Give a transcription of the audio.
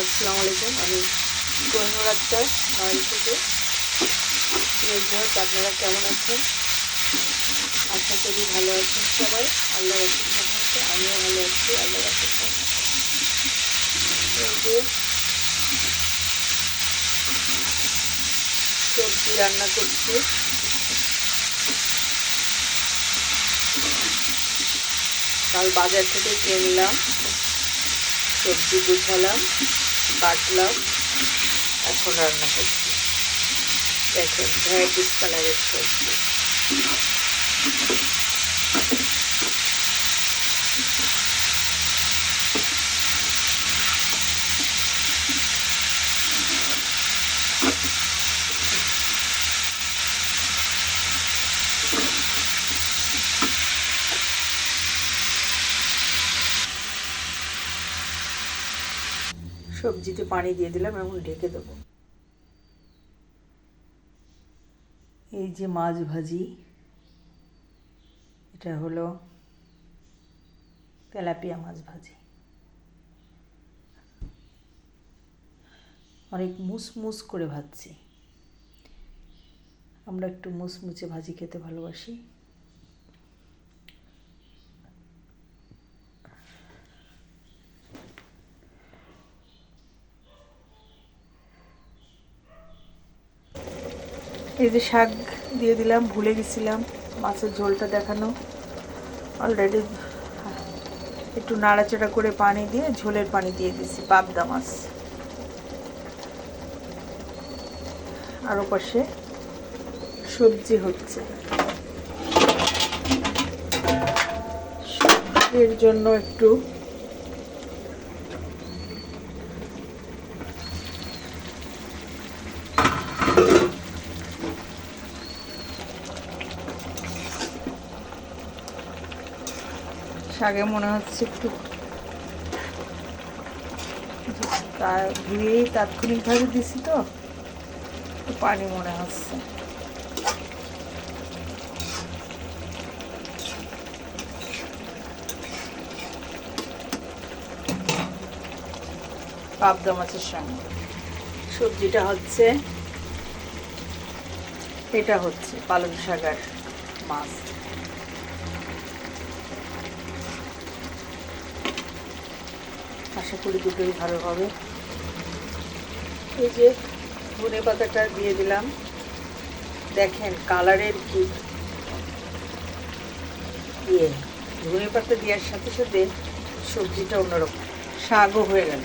আসসালামু আলাইকুম। আমি কোহিনুর আক্তার নয়ন থেকে। আপনারা কেমন আছেন? আশা করি ভালো আছেন সবাই। আল্লাহ রাখুন, আমিও ভালো আছি। আল্লাহ রাখুন। সবজি রান্না করছি। কাল বাজার থেকে কিনলাম, সবজি গুছালাম, কাটলাম, এখন রান্না করছি। দেখেন ভ্যারাইটিস কালারের সবজি। সবজিতে পানি দিয়ে দিলাম, এখন ঢেকে দেবো। এই যে মাছ ভাজি, এটা হলো তেলাপিয়া মাছ ভাজি। অনেক মুসমুস করে ভাজছি। আমরা একটু মুচমুচে ভাজি খেতে ভালোবাসি। এই যে শাক দিয়ে দিলাম, ভুলে গেছিলাম মাছের ঝোলটা দেখানো। অলরেডি একটু নাড়াচাড়া করে পানি দিয়ে ঝোলের পানি দিয়ে দিছি। পাবদা মাছ। আর ওপাশে সবজি হচ্ছে। এর জন্য একটু শাকে মনে হচ্ছে একটু ধুয়েই তাৎক্ষণিকভাবে দিছি, তো একটু পানি মনে হচ্ছে। পাবদা মাছের সঙ্গে সবজিটা হচ্ছে, এটা হচ্ছে পালং শাক আর মাছ। আশা করি দুটোই ভালো হবে। এই যে ধনে পাতাটা দিয়ে দিলাম, দেখেন কালারের কি ধনে পাতা দেওয়ার সাথে সাথে সবজিটা অন্যরকম, শাকও হয়ে গেল।